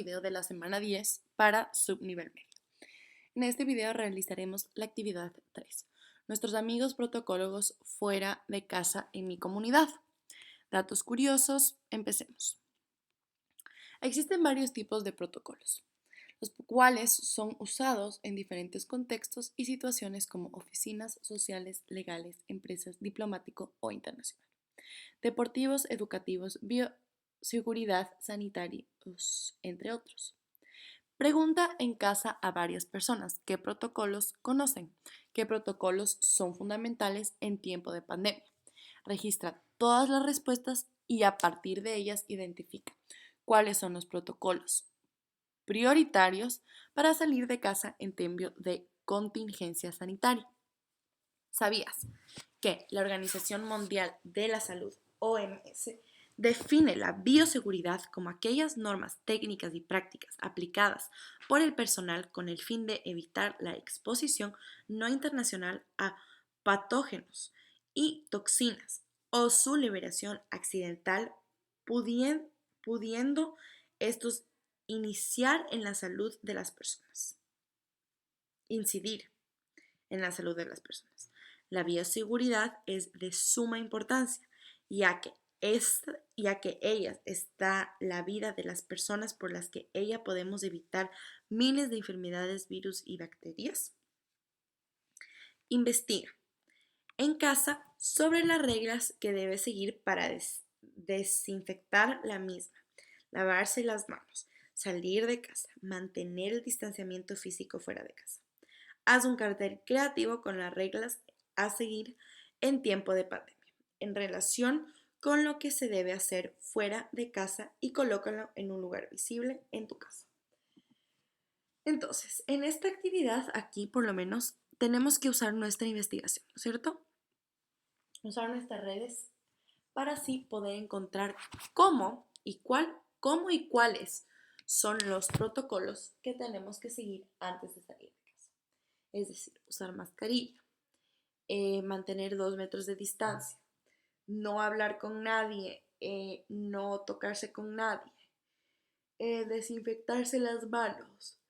Video de la semana 10 para subnivel medio. En este video realizaremos la actividad 3. Nuestros amigos protocólogos fuera de casa en mi comunidad. Datos curiosos, empecemos. Existen varios tipos de protocolos, los cuales son usados en diferentes contextos y situaciones como oficinas sociales, legales, empresas, diplomático o internacional, deportivos, educativos, bioseguridad, sanitarios, entre otros. Pregunta en casa a varias personas qué protocolos conocen, qué protocolos son fundamentales en tiempo de pandemia. Registra todas las respuestas y a partir de ellas identifica cuáles son los protocolos prioritarios para salir de casa en tiempo de contingencia sanitaria. ¿Sabías que la Organización Mundial de la Salud, OMS, define la bioseguridad como aquellas normas técnicas y prácticas aplicadas por el personal con el fin de evitar la exposición no internacional a patógenos y toxinas o su liberación accidental, pudiendo estos iniciar en la salud de las personas, incidir en la salud de las personas? La bioseguridad es de suma importancia, ya que ella está la vida de las personas por las que ella podemos evitar miles de enfermedades, virus y bacterias. Investiga en casa sobre las reglas que debe seguir para desinfectar la misma, lavarse las manos, salir de casa, mantener el distanciamiento físico fuera de casa. Haz un cartel creativo con las reglas a seguir en tiempo de pandemia, en relación con lo que se debe hacer fuera de casa y colócalo en un lugar visible en tu casa. Entonces, en esta actividad aquí por lo menos tenemos que usar nuestra investigación, ¿cierto? Usar nuestras redes para así poder encontrar cómo y cuáles son los protocolos que tenemos que seguir antes de salir de casa. Es decir, usar mascarilla, mantener 2 metros de distancia, no hablar con nadie, no tocarse con nadie, desinfectarse las manos.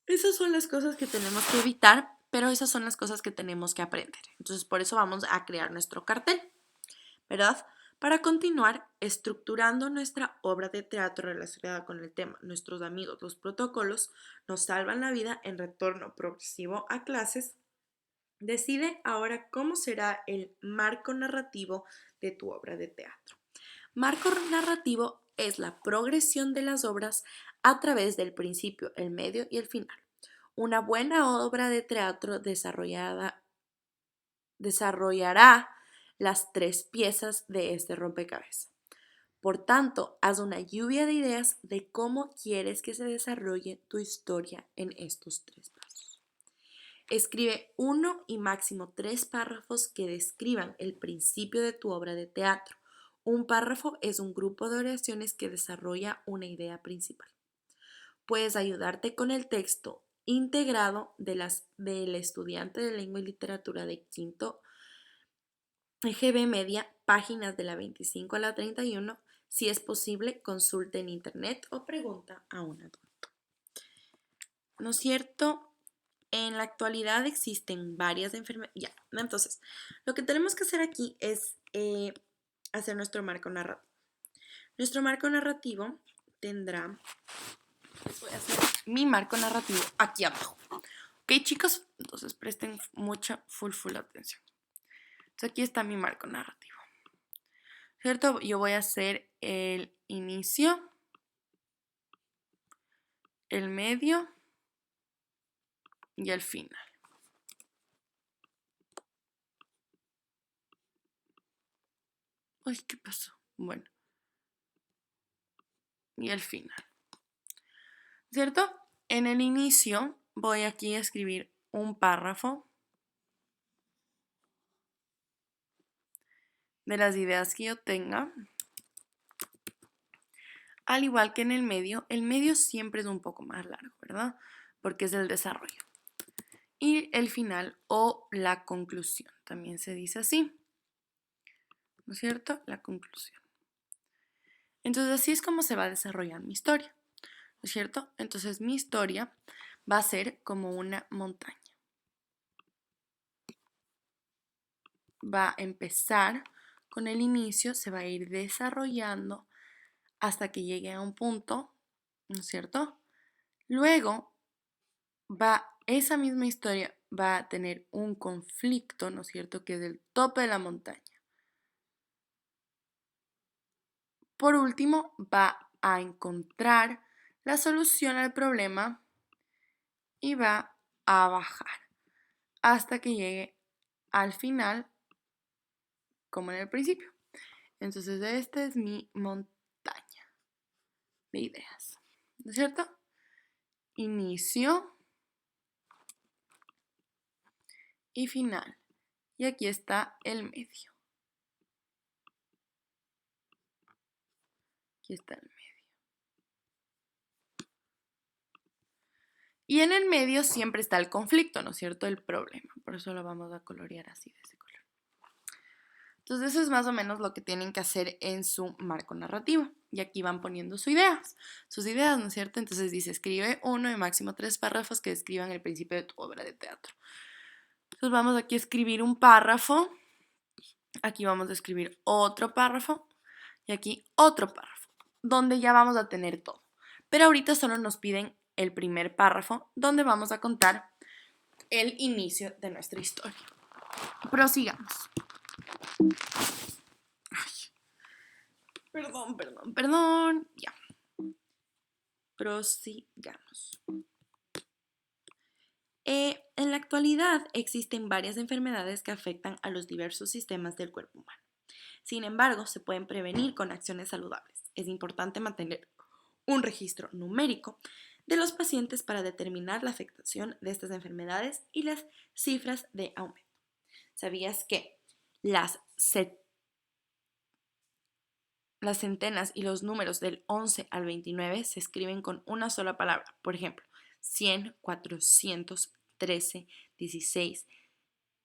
Esas son las cosas que tenemos que evitar, pero esas son las cosas que tenemos que aprender. Entonces, por eso vamos a crear nuestro cartel, ¿verdad? Para continuar estructurando nuestra obra de teatro relacionada con el tema, nuestros amigos, los protocolos nos salvan la vida en retorno progresivo a clases. Decide ahora cómo será el marco narrativo de tu obra de teatro. Marco narrativo es la progresión de las obras a través del principio, el medio y el final. Una buena obra de teatro desarrollará las 3 piezas de este rompecabezas. Por tanto, haz una lluvia de ideas de cómo quieres que se desarrolle tu historia en estos 3 pasos. Escribe 1 y máximo 3 párrafos que describan el principio de tu obra de teatro. Un párrafo es un grupo de oraciones que desarrolla una idea principal. Puedes ayudarte con el texto integrado del estudiante de lengua y literatura de quinto EGB Media, páginas de la 25 a la 31. Si es posible, consulta en internet o pregunta a un adulto. ¿No es cierto? En la actualidad existen varias enfermedades. Ya, entonces, lo que tenemos que hacer aquí es hacer nuestro marco narrativo. Nuestro marco narrativo tendrá, les voy a hacer mi marco narrativo aquí abajo. ¿Ok, chicos? Entonces presten mucha full atención. Entonces aquí está mi marco narrativo. ¿Cierto? Yo voy a hacer el inicio, el medio y el final. Ay, ¿qué pasó? Bueno, y el final. ¿Cierto? En el inicio voy aquí a escribir un párrafo de las ideas que yo tenga. Al igual que en el medio siempre es un poco más largo, ¿verdad? Porque es el desarrollo. Y el final o la conclusión, también se dice así, ¿no es cierto? La conclusión. Entonces así es como se va a desarrollar mi historia, ¿no es cierto? Entonces mi historia va a ser como una montaña. Va a empezar con el inicio, se va a ir desarrollando hasta que llegue a un punto, ¿no es cierto? Luego esa misma historia va a tener un conflicto, ¿no es cierto?, que es el tope de la montaña. Por último, va a encontrar la solución al problema y va a bajar hasta que llegue al final, como en el principio. Entonces, esta es mi montaña de ideas, ¿no es cierto? Inicio y final. Y aquí está el medio. Aquí está el medio. Y en el medio siempre está el conflicto, ¿no es cierto? El problema. Por eso lo vamos a colorear así de ese color. Entonces eso es más o menos lo que tienen que hacer en su marco narrativo. Y aquí van poniendo sus ideas, ¿no es cierto? Entonces dice, escribe 1 y máximo 3 párrafos que describan el principio de tu obra de teatro. Entonces vamos aquí a escribir un párrafo. Aquí vamos a escribir otro párrafo. Y aquí otro párrafo, donde ya vamos a tener todo. Pero ahorita solo nos piden el primer párrafo, donde vamos a contar el inicio de nuestra historia. Prosigamos. Ay, perdón. Ya. Prosigamos. En la actualidad existen varias enfermedades que afectan a los diversos sistemas del cuerpo humano. Sin embargo, se pueden prevenir con acciones saludables. Es importante mantener un registro numérico de los pacientes para determinar la afectación de estas enfermedades y las cifras de aumento. ¿Sabías que las centenas y los números del 11 al 29 se escriben con una sola palabra? Por ejemplo, 100, 400, 13, 16,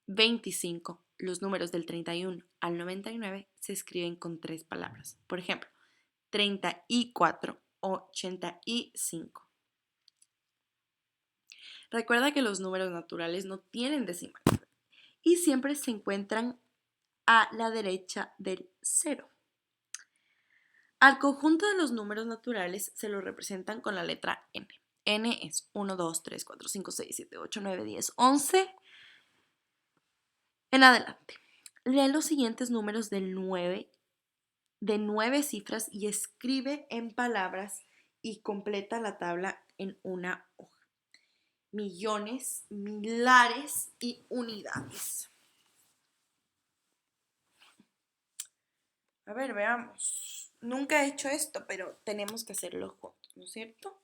25. Los números del 31 al 99 se escriben con 3 palabras. Por ejemplo, 34, 85. Recuerda que los números naturales no tienen decimales y siempre se encuentran a la derecha del 0. Al conjunto de los números naturales se lo representan con la letra N. N es 1, 2, 3, 4, 5, 6, 7, 8, 9, 10, 11. En adelante. Lee los siguientes números de 9 cifras y escribe en palabras y completa la tabla en una hoja. Millones, milares y unidades. A ver, veamos. Nunca he hecho esto, pero tenemos que hacerlo juntos, ¿no es cierto?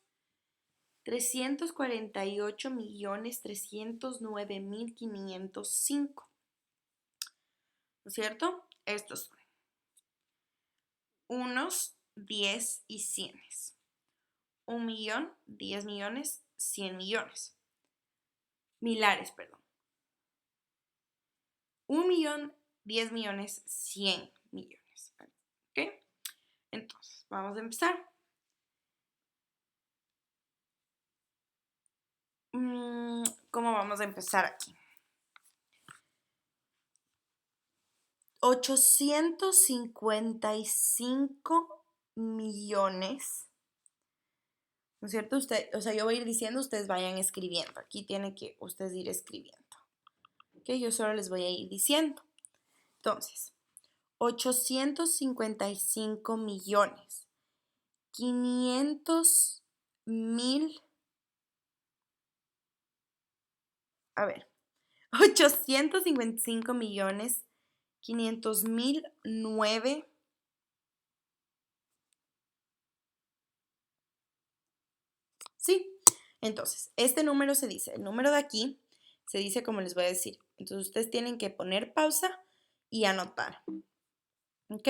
348.309.505. ¿No es cierto? Estos son unos, 10 y cienes. 1.000.000, 10 millones, 100 millones. Milares, perdón. 1.000.000, 10 millones, 100 millones. ¿Ok? Entonces, vamos a empezar. ¿Cómo vamos a empezar aquí? 855 millones, ¿no es cierto? Yo voy a ir diciendo, ustedes vayan escribiendo. Aquí tienen que ustedes ir escribiendo. ¿Ok? Yo solo les voy a ir diciendo. Entonces, 855 millones, 500.000, 855 millones, 500.009. Sí, entonces, este número se dice, el número de aquí se dice como les voy a decir. Entonces, ustedes tienen que poner pausa y anotar. ¿Ok?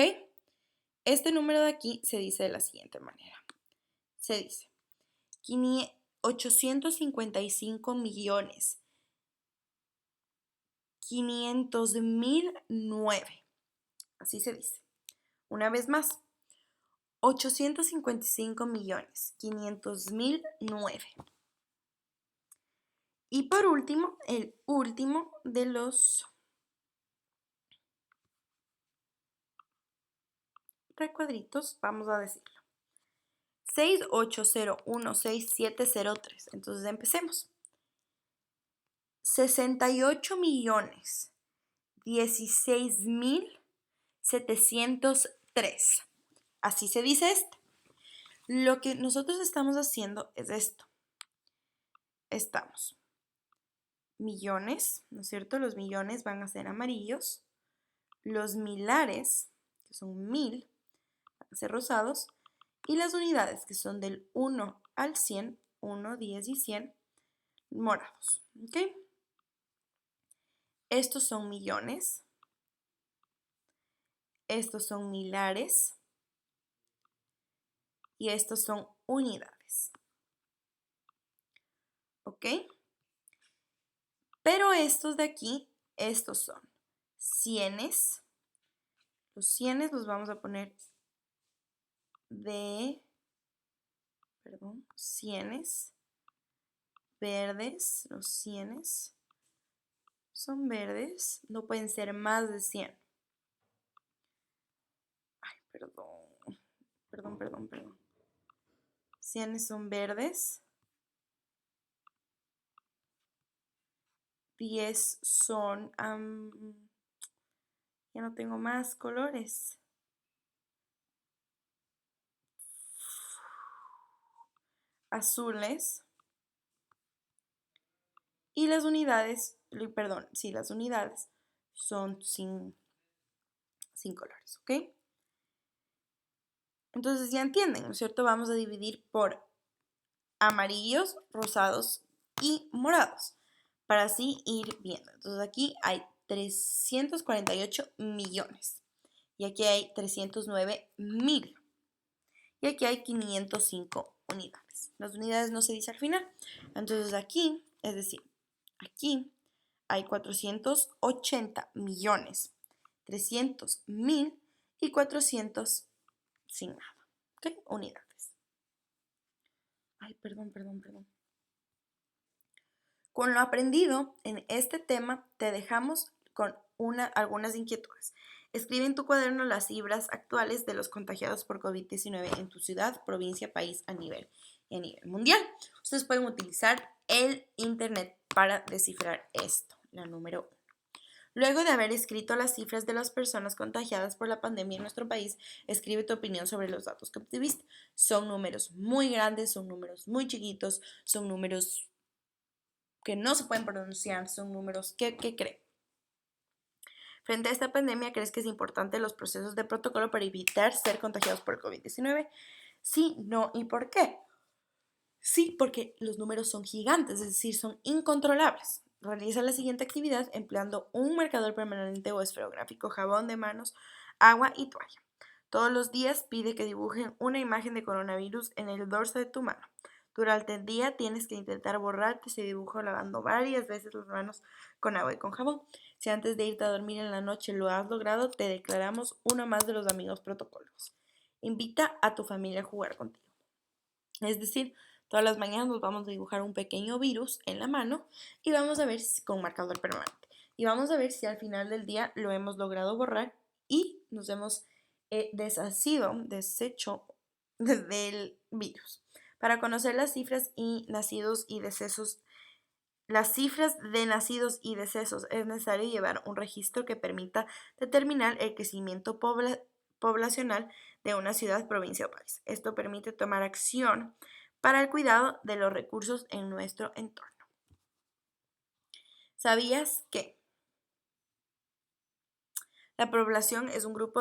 Este número de aquí se dice de la siguiente manera. Se dice 855 millones, 500.009. Así se dice. Una vez más, 855.500.009. Y por último, el último de los recuadritos, vamos a decirlo. 68016703. Entonces empecemos. 68.016.703. Así se dice esto. Lo que nosotros estamos haciendo es esto. Estamos millones, ¿no es cierto? Los millones van a ser amarillos. Los milares, que son 1000, van a ser rosados. Y las unidades, que son del 1 al 100, 1, 10 y 100, morados. ¿Ok? Estos son millones. Estos son milares. Y estos son unidades. ¿Ok? Pero estos de aquí, estos son cienes. Los cienes los vamos a poner cienes verdes. Los cienes son verdes, no pueden ser más de 100. Ay, perdón. Cienes son verdes. 10 son, ya no tengo más colores. Azules. Y las unidades, las unidades son sin colores, ¿ok? Entonces ya entienden, ¿no es cierto? Vamos a dividir por amarillos, rosados y morados para así ir viendo. Entonces aquí hay 348 millones y aquí hay 309.000 y aquí hay 505 unidades. Las unidades no se dice al final. Entonces aquí, es decir, aquí hay 480 millones, 300.000 y 400 sin nada. ¿Ok? Unidades. Ay, perdón. Con lo aprendido en este tema, te dejamos con algunas inquietudes. Escribe en tu cuaderno las cifras actuales de los contagiados por COVID-19 en tu ciudad, provincia, país y a nivel mundial. Ustedes pueden utilizar el internet para descifrar esto, la número 1. Luego de haber escrito las cifras de las personas contagiadas por la pandemia en nuestro país, escribe tu opinión sobre los datos que obtuviste. Son números muy grandes, son números muy chiquitos, son números que no se pueden pronunciar, son números que creen. Frente a esta pandemia, ¿crees que es importante los procesos de protocolo para evitar ser contagiados por el COVID-19? Sí, no y por qué. Sí, porque los números son gigantes, es decir, son incontrolables. Realiza la siguiente actividad empleando un marcador permanente o esferográfico, jabón de manos, agua y toalla. Todos los días pide que dibujen una imagen de coronavirus en el dorso de tu mano. Durante el día tienes que intentar borrarte ese dibujo lavando varias veces las manos con agua y con jabón. Si antes de irte a dormir en la noche lo has logrado, te declaramos uno más de los amigos protocólogos. Invita a tu familia a jugar contigo. Es decir, todas las mañanas nos vamos a dibujar un pequeño virus en la mano y vamos a ver con marcador permanente. Y vamos a ver si al final del día lo hemos logrado borrar y nos hemos deshecho del virus. Para conocer las cifras de nacidos y decesos es necesario llevar un registro que permita determinar el crecimiento poblacional de una ciudad, provincia o país. Esto permite tomar acción para el cuidado de los recursos en nuestro entorno. ¿Sabías que la población es un grupo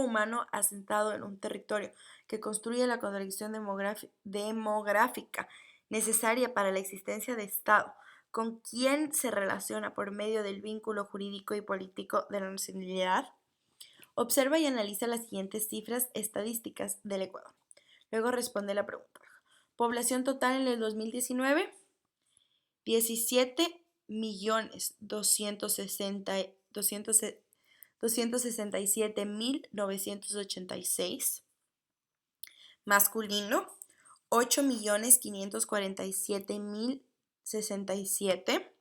humano asentado en un territorio que construye la contradicción demográfica necesaria para la existencia de Estado, con quien se relaciona por medio del vínculo jurídico y político de la nacionalidad? Observa y analiza las siguientes cifras estadísticas del Ecuador. Luego responde la pregunta. Población total en el 2019, 17.260.000 267.986. Masculino, 8.547.067.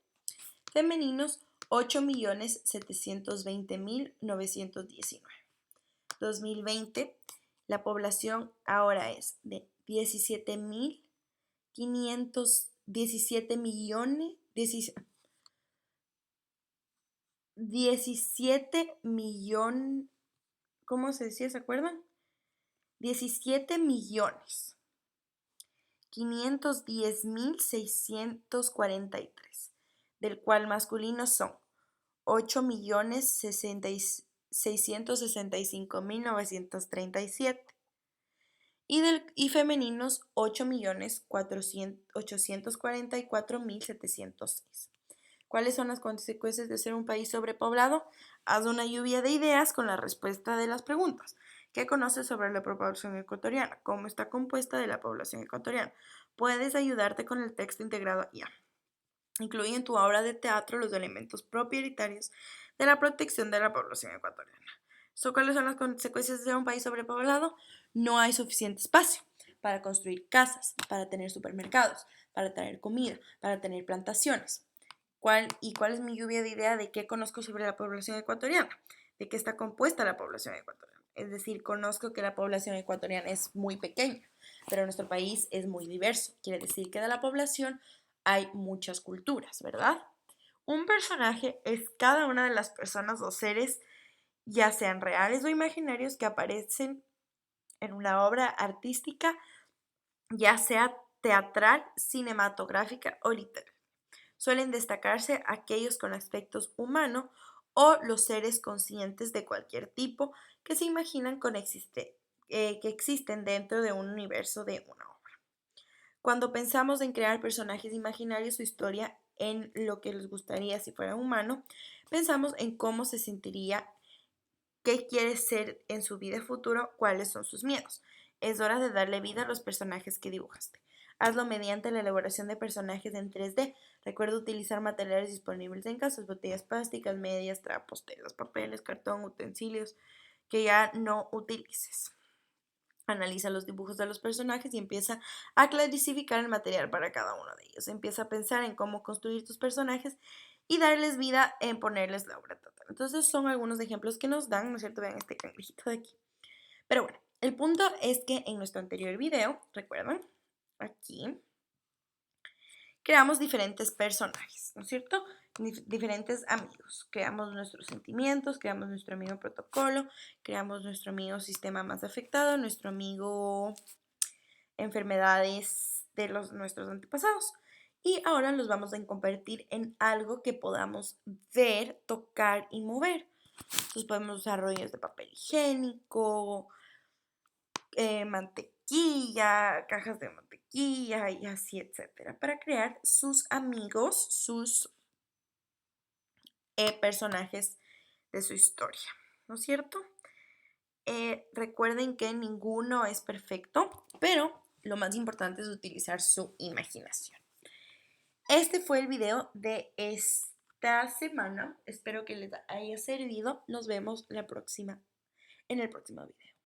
Femeninos, 8.720.919. 2020, la población ahora es de 17 millones, 17 millón, ¿cómo se decía? ¿Se acuerdan? 17.510.643, del cual masculinos son 8.665.937 y femeninos 8.844.706. ¿Cuáles son las consecuencias de ser un país sobrepoblado? Haz una lluvia de ideas con la respuesta de las preguntas. ¿Qué conoces sobre la población ecuatoriana? ¿Cómo está compuesta de la población ecuatoriana? Puedes ayudarte con el texto integrado ya. Incluye en tu obra de teatro los elementos prioritarios de la protección de la población ecuatoriana. ¿Cuáles son las consecuencias de ser un país sobrepoblado? No hay suficiente espacio para construir casas, para tener supermercados, para tener comida, para tener plantaciones. ¿Cuál es mi lluvia de idea de qué conozco sobre la población ecuatoriana? ¿De qué está compuesta la población ecuatoriana? Es decir, conozco que la población ecuatoriana es muy pequeña, pero nuestro país es muy diverso. Quiere decir que de la población hay muchas culturas, ¿verdad? Un personaje es cada una de las personas o seres, ya sean reales o imaginarios, que aparecen en una obra artística, ya sea teatral, cinematográfica o literaria. Suelen destacarse aquellos con aspectos humanos o los seres conscientes de cualquier tipo que se imaginan que existen dentro de un universo de una obra. Cuando pensamos en crear personajes imaginarios o historia en lo que les gustaría si fuera humano, pensamos en cómo se sentiría, qué quiere ser en su vida futuro, cuáles son sus miedos. Es hora de darle vida a los personajes que dibujaste. Hazlo mediante la elaboración de personajes en 3D. Recuerda utilizar materiales disponibles en casa: botellas plásticas, medias, trapos, telas, papeles, cartón, utensilios que ya no utilices. Analiza los dibujos de los personajes y empieza a clasificar el material para cada uno de ellos. Empieza a pensar en cómo construir tus personajes y darles vida en ponerles la obra total. Entonces son algunos ejemplos que nos dan, ¿no es cierto? Vean este cangrejito de aquí. Pero bueno, el punto es que en nuestro anterior video, ¿recuerdan? Aquí creamos diferentes personajes, ¿no es cierto? Diferentes amigos. Creamos nuestros sentimientos, creamos nuestro amigo protocolo, creamos nuestro amigo sistema más afectado, nuestro amigo enfermedades de nuestros antepasados. Y ahora los vamos a convertir en algo que podamos ver, tocar y mover. Entonces podemos usar rollos de papel higiénico, mantequilla, cajas de mantequilla y así, etcétera, para crear sus amigos, sus personajes de su historia, ¿no es cierto? Recuerden que ninguno es perfecto, pero lo más importante es utilizar su imaginación. Este fue el video de esta semana. Espero que les haya servido. Nos vemos en el próximo video.